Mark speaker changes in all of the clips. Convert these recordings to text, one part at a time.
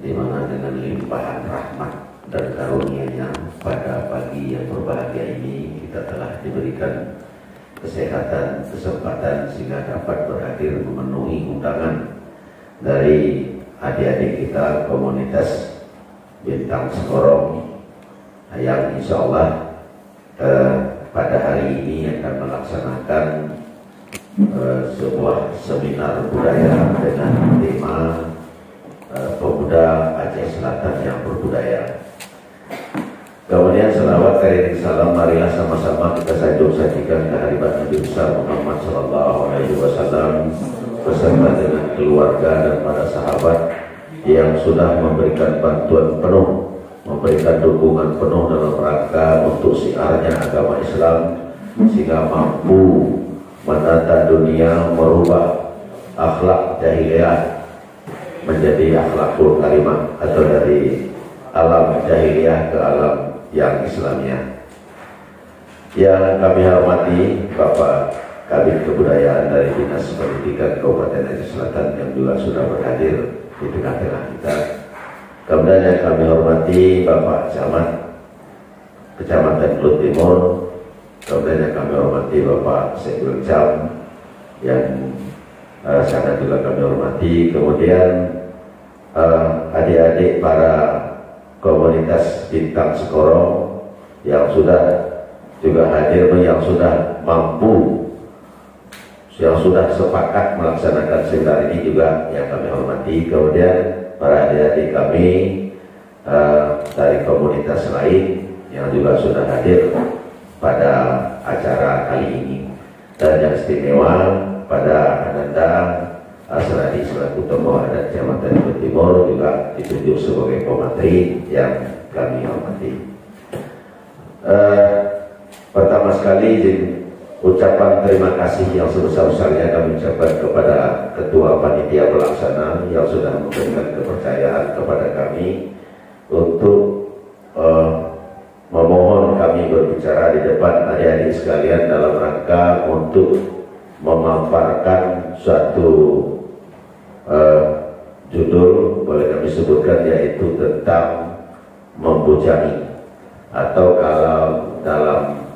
Speaker 1: di mana dengan limpahan rahmat dan karunia-Nya pada pagi yang berbahagia ini kita telah diberikan kesehatan, kesempatan sehingga dapat berhadir memenuhi undangan dari adik-adik kita komunitas Bintang Sekorong yang insya Allah pada hari ini akan melaksanakan sebuah seminar budaya dengan tema pemuda Aceh Selatan yang berbudaya. Kemudian selawat kairing salam marilah sama-sama kita sajikan kehadiran Nabi besar Muhammad Sallallahu Alaihi Wasallam beserta dengan keluarga dan para sahabat yang sudah memberikan bantuan penuh, memberikan dukungan penuh dalam rangka untuk siarnya agama Islam sehingga mampu menata dunia, merubah akhlak jahiliyah menjadi akhlakul karimah atau dari alam jahiliyah ke alam yang Islamnya. Yang kami hormati Bapak Kabid Kebudayaan dari Dinas Pendidikan Kabupaten Aceh Selatan yang juga sudah berhadir di tengah-tengah kita. Kemudian yang kami hormati Bapak Camat Kecamatan Klut Timur. Kemudian yang kami hormati Bapak Sekul Cam yang sangat juga kami hormati. Kemudian adik-adik para komunitas Bintang Sekorong yang sudah juga hadir, yang sudah mampu, yang sudah sepakat melaksanakan seminar ini juga yang kami hormati. Kemudian para adik-adik kami dari komunitas lain yang juga sudah hadir pada acara kali ini, dan yang istimewa pada Ananda Asradi selaku tokoh adat Kecamatan Klut Timur juga ditunjuk sebagai pemateri yang kami hormati. Pertama sekali ucapan terima kasih yang sebesar-besarnya kami ucapkan kepada Ketua Panitia Pelaksana yang sudah memberikan kepercayaan kepada kami untuk memohon kami berbicara di depan adik-adik sekalian dalam rangka untuk memaparkan suatu judul boleh kami sebutkan, yaitu tentang membujangi atau kalau dalam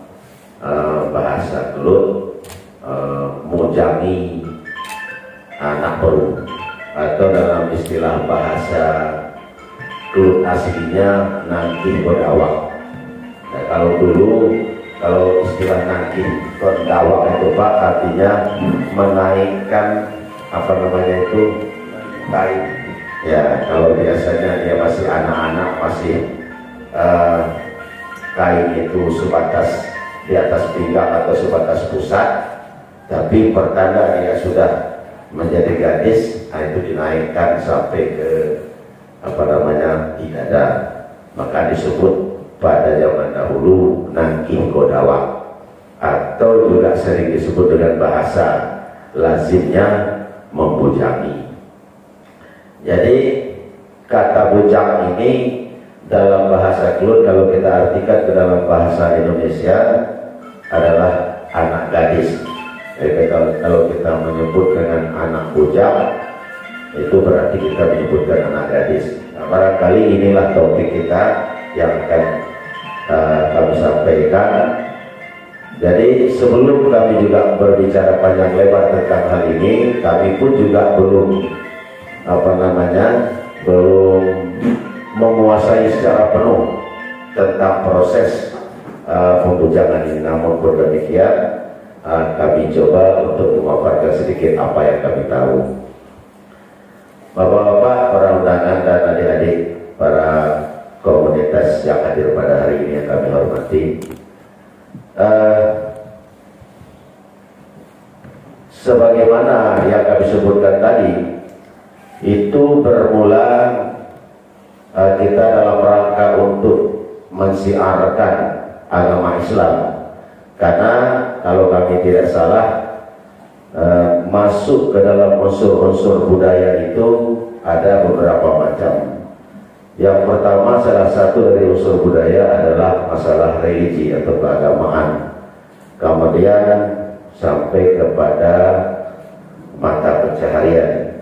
Speaker 1: bahasa Kelut mujangi anak baru, atau dalam istilah bahasa Kelut aslinya nangkih godawak. Nah, kalau istilah nangkih godawak itu Pak artinya menaikkan apa namanya itu kain. Ya, kalau biasanya dia masih anak-anak, masih kain itu sebatas di atas pinggang atau sebatas pusat, tapi pertanda dia sudah menjadi gadis, nah itu dinaikkan sampai ke apa namanya di dada, maka disebut pada zaman dahulu nangkih godawak, atau juga sering disebut dengan bahasa lazimnya membujangi. Jadi kata bujang ini dalam bahasa Kelut kalau kita artikan ke dalam bahasa Indonesia adalah anak gadis. Jadi kalau kita menyebut dengan anak bujang itu berarti kita menyebutkan anak gadis. Nah, barangkali inilah topik kita yang akan kami sampaikan. Jadi sebelum kami juga berbicara panjang lebar tentang hal ini, kami pun juga belum belum menguasai secara penuh tentang proses pembujangan ini. Namun demikian kami coba untuk memaparkan sedikit apa yang kami tahu. Bapak-bapak, para undangan dan adik-adik, para komunitas yang hadir pada hari ini yang kami hormati. Sebagaimana yang kami sebutkan tadi, itu bermula kita dalam rangka untuk mensiarkan agama Islam, karena kalau kami tidak salah masuk ke dalam unsur-unsur budaya itu ada beberapa macam. Yang pertama, salah satu dari unsur budaya adalah masalah religi atau keagamaan. Kemudian sampai kepada mata pencaharian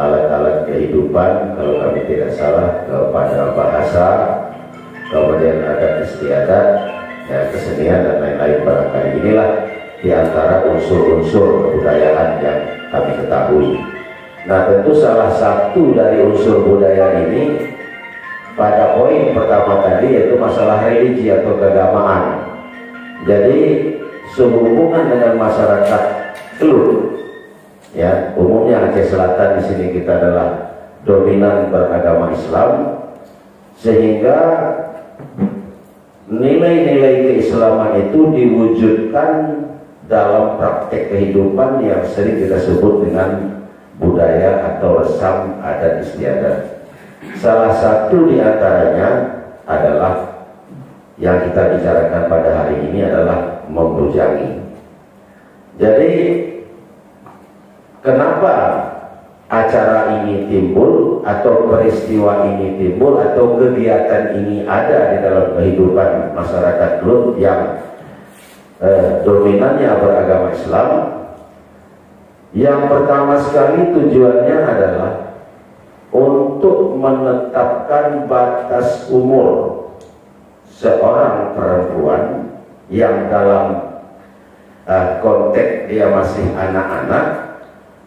Speaker 1: alat-alat kehidupan, kalau kami tidak salah, kepada bahasa, kemudian adat istiadat, ya, kesenian dan lain-lain. Barangkali inilah diantara unsur-unsur kebudayaan yang kami ketahui. Nah, tentu salah satu dari unsur budaya ini pada poin pertama tadi yaitu masalah religi atau keagamaan. Jadi sehubungan dengan masyarakat Kelut, ya, umumnya Aceh Selatan di sini kita adalah dominan beragama Islam, sehingga nilai-nilai keislaman itu diwujudkan dalam praktek kehidupan yang sering kita sebut dengan budaya atau resam adat istiadat. Salah satu di antaranya adalah yang kita bicarakan pada hari ini adalah membujangi. Jadi kenapa acara ini timbul atau peristiwa ini timbul atau kegiatan ini ada di dalam kehidupan masyarakat Kelut yang dominannya beragama Islam? Yang pertama sekali tujuannya adalah untuk menetapkan batas umur seorang perempuan yang dalam konteks dia masih anak-anak,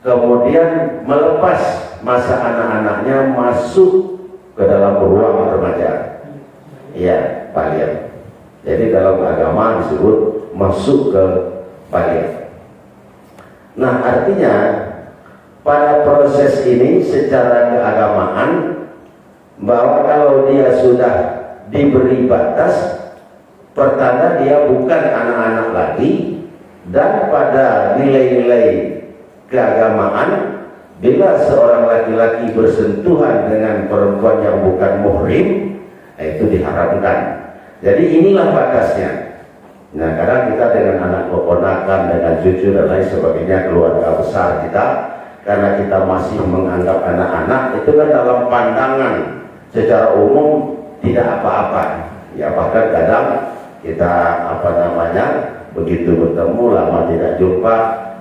Speaker 1: kemudian melepas masa anak-anaknya masuk ke dalam ruang remaja, ya, balik. Jadi dalam agama disebut masuk ke balik. Nah, artinya pada proses ini secara keagamaan bahwa kalau dia sudah diberi batas, pertanda dia bukan anak-anak lagi. Dan pada nilai-nilai keagamaan, bila seorang laki-laki bersentuhan dengan perempuan yang bukan muhrim, itu diharamkan. Jadi inilah batasnya. Nah, kadang kita dengan anak keponakan, dengan cucu dan lain sebagainya, keluarga besar kita, karena kita masih menganggap anak-anak itu kan dalam pandangan secara umum tidak apa-apa. Ya, bahkan kadang kita begitu bertemu lama tidak jumpa,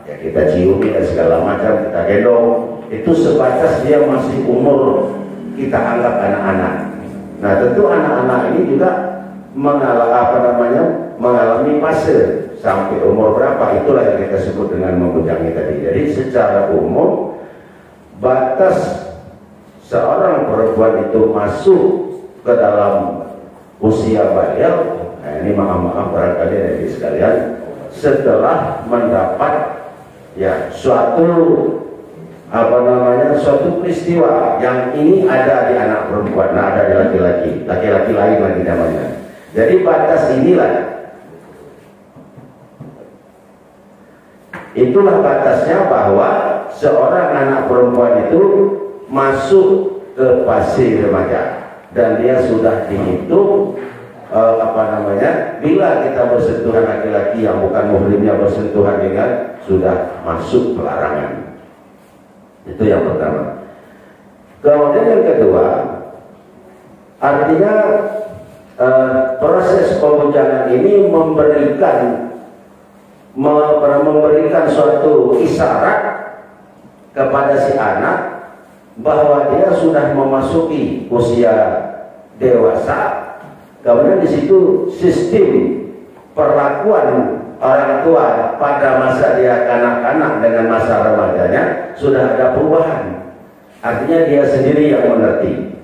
Speaker 1: ya kita ciumi dan segala macam, kita gendong, itu sebatas dia masih umur kita anggap anak-anak. Nah, tentu anak-anak ini juga mengalami fase sampai umur berapa, itulah yang kita sebut dengan membujangi tadi. Jadi secara umum batas seorang perempuan itu masuk ke dalam usia balighah, nah ini maaf barangkali dari sekalian, setelah mendapat ya suatu suatu peristiwa yang ini ada di anak perempuan, nah ada di laki-laki lain lagi namanya. Jadi batas inilah, itulah batasnya bahwa seorang anak perempuan itu masuk ke fase remaja dan dia sudah dihitung bila kita bersentuhan laki-laki yang bukan muhrimnya bersentuhan dengan sudah masuk pelarangan. Itu yang pertama. Kemudian yang kedua, artinya proses pembujangan ini memberikan suatu isyarat kepada si anak bahwa dia sudah memasuki usia dewasa. Kemudian di situ sistem perlakuan orang tua pada masa dia kanak-kanak dengan masa remajanya sudah ada perubahan. Artinya dia sendiri yang mengerti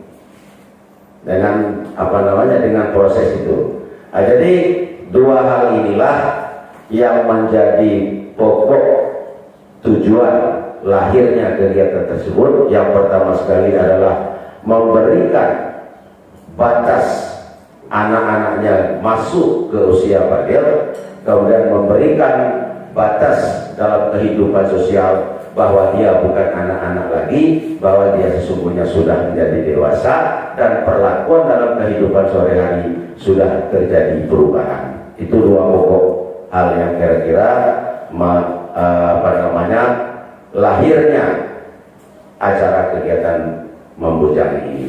Speaker 1: dengan dengan proses itu. Nah, jadi dua hal inilah yang menjadi pokok tujuan lahirnya kegiatan tersebut. Yang pertama sekali adalah memberikan batas anak-anaknya masuk ke usia baligh, kemudian memberikan batas dalam kehidupan sosial bahwa dia bukan anak-anak lagi, bahwa dia sesungguhnya sudah menjadi dewasa, dan perlakuan dalam kehidupan sehari-hari sudah terjadi perubahan. Itu dua pokok hal yang kira-kira lahirnya acara kegiatan membujangi ini.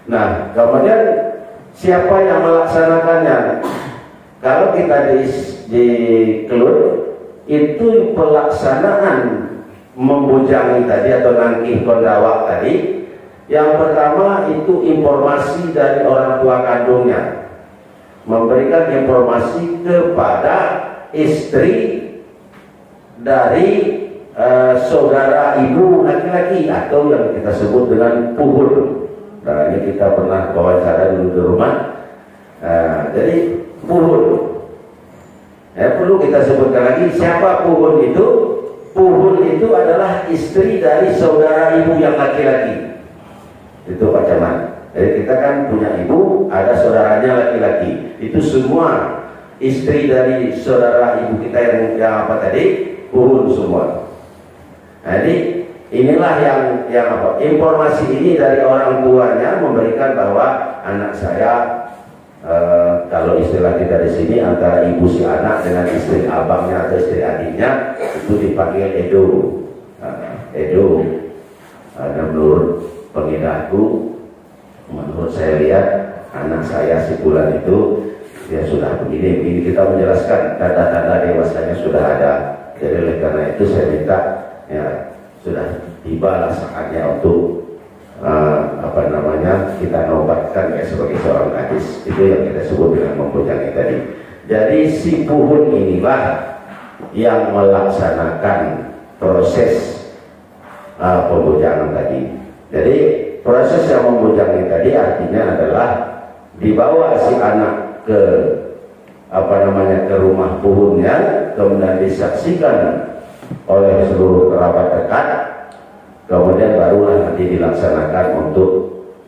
Speaker 1: Nah, kemudian siapa yang melaksanakannya? Kalau kita di Kelut, itu pelaksanaan membujangi tadi atau nangkih kondawak tadi, yang pertama itu informasi dari orang tua kandungnya, memberikan informasi kepada istri dari saudara ibu laki-laki atau yang kita sebut dengan puhun. Nah, ini kita pernah wawancara dulu di rumah. Jadi puhun, perlu kita sebutkan lagi siapa puhun itu. Puhun itu adalah istri dari saudara ibu yang laki-laki. Itu Pak Camat. Jadi kita kan punya ibu, ada saudaranya laki-laki. Itu semua istri dari saudara ibu kita yang apa tadi, puhun semua. Jadi inilah yang apa? Informasi ini dari orang tuanya memberikan bahwa anak saya, kalau istilah kita di sini antara ibu si anak dengan istri abangnya atau istri adiknya itu dipanggil Edo. Edo. Dan menurut pengedahku, menurut saya lihat anak saya si bulan itu ya sudah begini kita menjelaskan tanda-tanda dewasanya sudah ada. Jadi oleh karena itu saya minta ya sudah tibalah saatnya untuk kita nobatkan ya sebagai seorang gadis. Itu yang kita sebut dengan membujangi tadi. Jadi si puhun inilah yang melaksanakan proses pembujangan tadi. Jadi proses yang membujangi tadi artinya adalah dibawa si anak ke ke rumah puhunnya, kemudian disaksikan oleh seluruh kerabat dekat, kemudian barulah nanti dilaksanakan untuk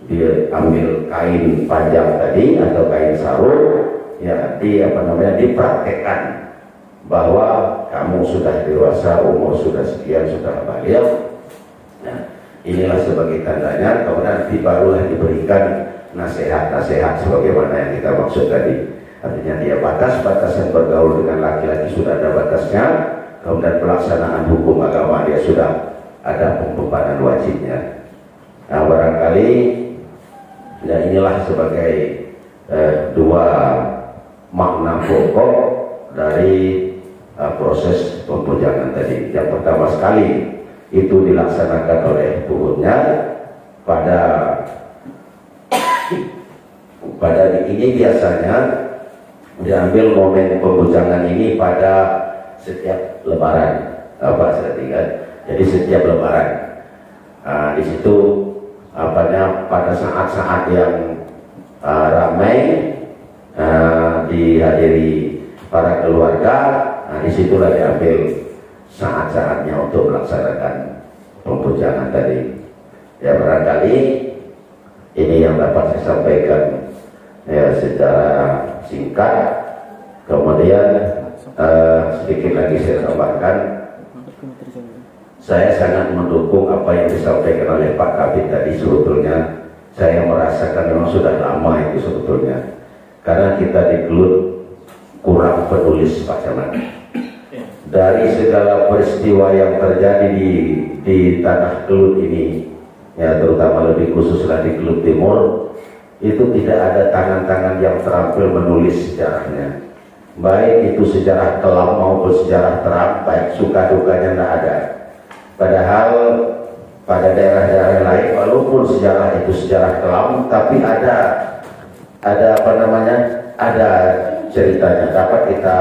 Speaker 1: diambil kain panjang tadi atau kain sarung, ya dipraktekkan bahwa kamu sudah dewasa, umur sudah sekian, sudah balik. Nah, inilah sebagai tandanya, kemudian nanti barulah diberikan nasihat-nasihat sebagaimana yang kita maksud tadi. Artinya dia batas-batasan bergaul dengan laki-laki sudah ada batasnya, kemudian pelaksanaan hukum agama dia sudah ada pembebanan wajibnya. Nah, barangkali ya inilah sebagai dua makna pokok dari proses pembujangan tadi. Yang pertama sekali itu dilaksanakan oleh puhunnya pada ini biasanya diambil momen pembujangan ini pada setiap lebaran, jadi setiap lebaran. Di situ pada saat-saat yang ramai dihadiri para keluarga, disitulah diambil saat-saatnya untuk melaksanakan pembujangan tadi. Ya barangkali ini yang dapat saya sampaikan ya secara singkat. Kemudian sedikit lagi saya tambahkan, saya sangat mendukung apa yang disampaikan oleh Pak Kabid tadi. Sebetulnya saya merasakan memang sudah lama itu sebetulnya, karena kita di Kelut kurang penulis Pak Camat. Dari segala peristiwa yang terjadi di tanah Kelut ini, ya terutama lebih khususlah di Kelut Timur, itu tidak ada tangan-tangan yang terampil menulis sejarahnya, baik itu sejarah kelam maupun sejarah terang, baik suka dukanya tidak ada. Padahal pada daerah-daerah lain walaupun sejarah itu sejarah kelam, tapi ada ceritanya, dapat kita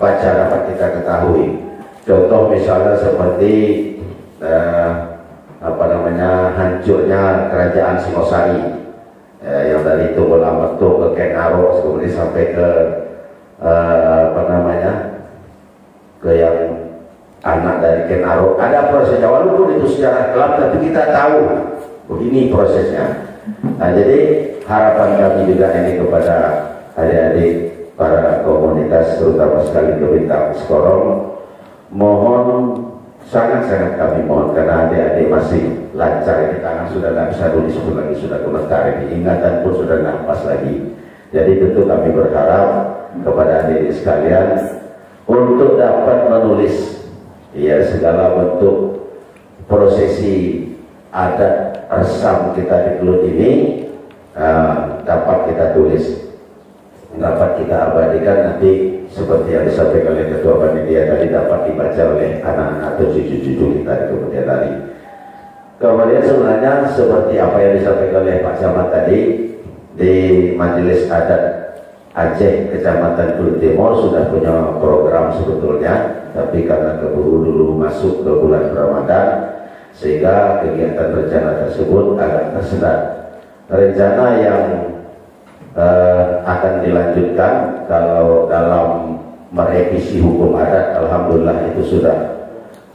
Speaker 1: baca, dapat kita ketahui. Contoh misalnya seperti hancurnya kerajaan Singosari, yang dari Tunggul-Ametu ke Kenaro, kemudian sampai ke ke yang anak dari Kenaro. Ada prosesnya, walaupun itu sejarah kelam, tapi kita tahu begini prosesnya. Nah, jadi harapan kami juga ini kepada adik-adik para komunitas, terutama sekali ke Bintang Skorong, mohon sangat-sangat kami mohon, karena adik-adik masih lancar ini, tangan sudah tidak bisa tulis pun lagi, sudah gemetar ini, ingatan pun sudah nafas lagi. Jadi tentu kami berharap kepada adik-adik sekalian untuk dapat menulis ya segala bentuk prosesi adat resam kita di Kelut ini, dapat kita tulis, dapat kita abadikan nanti seperti yang disampaikan oleh Ketua Panitia tadi dapat dibaca oleh anak-anak atau cucu-cucu kita di kemudian hari. Kemudian sebenarnya seperti apa yang disampaikan oleh Pak Camat tadi, di Majelis Adat Aceh Kecamatan Kulit Timur sudah punya program sebetulnya, tapi karena keburu dulu masuk ke bulan Ramadan sehingga kegiatan rencana tersebut agak tersendat. Rencana yang akan dilanjutkan kalau dalam merevisi hukum adat, alhamdulillah itu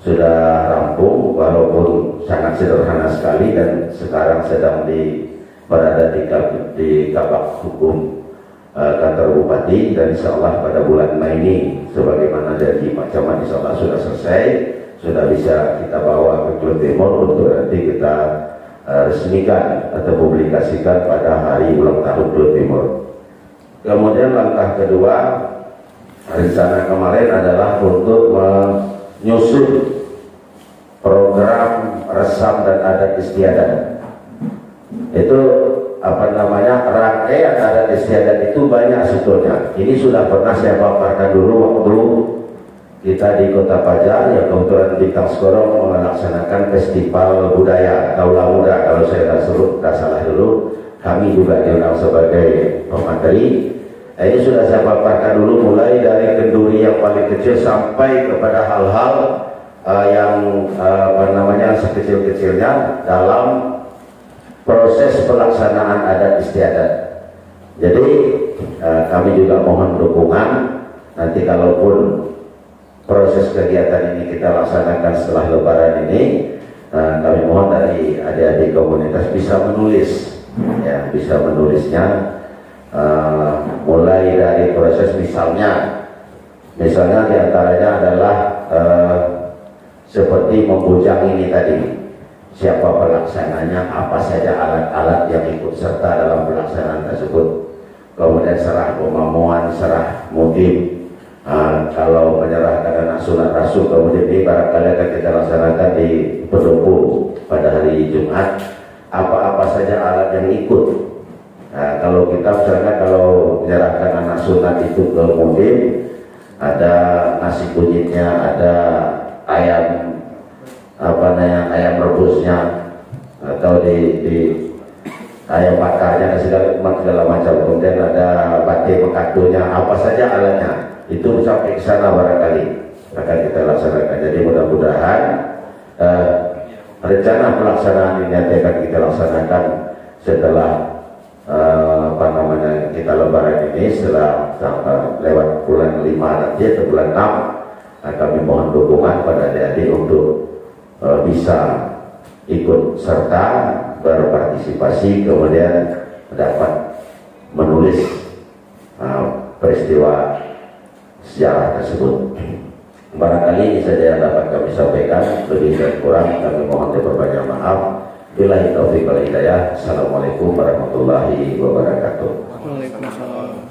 Speaker 1: sudah rampung, walaupun sangat sederhana sekali dan sekarang sedang berada di kabak hukum kantor bupati, dan insya Allah pada bulan Mei ini sebagaimana janji Pak Camat insya Allah sudah selesai, sudah bisa kita bawa ke Kulit Timur untuk nanti kita resmikan atau publikasikan pada hari ulang tahun Kulit Timur. Kemudian langkah kedua, rencana kemarin adalah untuk menyusun program resam dan adat istiadat. Itu rangkaian adat istiadat itu banyak sebetulnya. Ini sudah pernah saya paparkan dulu waktu kita di Kota Pajar yang kebetulan Bintang Skoro melaksanakan festival budaya Kaula Muda. Kalau saya tidak salah dulu, kami juga diundang sebagai pemateri. Ini sudah saya paparkan dulu mulai dari kenduri yang paling kecil sampai kepada hal-hal yang sekecil-kecilnya dalam proses pelaksanaan adat istiadat. Jadi kami juga mohon dukungan nanti kalaupun proses kegiatan ini kita laksanakan setelah Lebaran ini, kami mohon dari adik-adik komunitas bisa menulis, ya, bisa menulisnya mulai dari proses misalnya diantaranya adalah seperti membujang ini tadi. Siapa pelaksananya, apa saja alat-alat yang ikut serta dalam pelaksanaan tersebut. Kemudian serah pemamuan, serah mudim, kalau menyerahkan anak sunat rasul, kemudian ini barangkali akan kita laksanakan di Pendopo pada hari Jumat. Apa-apa saja alat yang ikut. Kalau kita misalnya kalau menyerahkan anak sunat itu ke mudim, ada nasi kunyitnya, ada ayam ayam rebusnya, atau di ayam bakarnya dan segala macam, kemudian ada batik mekatunya, apa saja alatnya itu sampai ke sana barangkali akan kita laksanakan. Jadi mudah-mudahan rencana pelaksanaan ini nanti akan kita laksanakan setelah kita Lebaran ini, setelah lewat bulan 5 nanti atau bulan 6. Kami mohon dukungan pada adik-adik untuk bisa ikut serta berpartisipasi, kemudian dapat menulis peristiwa sejarah tersebut. Barangkali ini saja yang dapat kami sampaikan, lebih dan kurang kami mohon berbanyak maaf. Billahi taufiq wal hidayah. Assalamualaikum warahmatullahi wabarakatuh.
Speaker 2: Waalaikumsalam.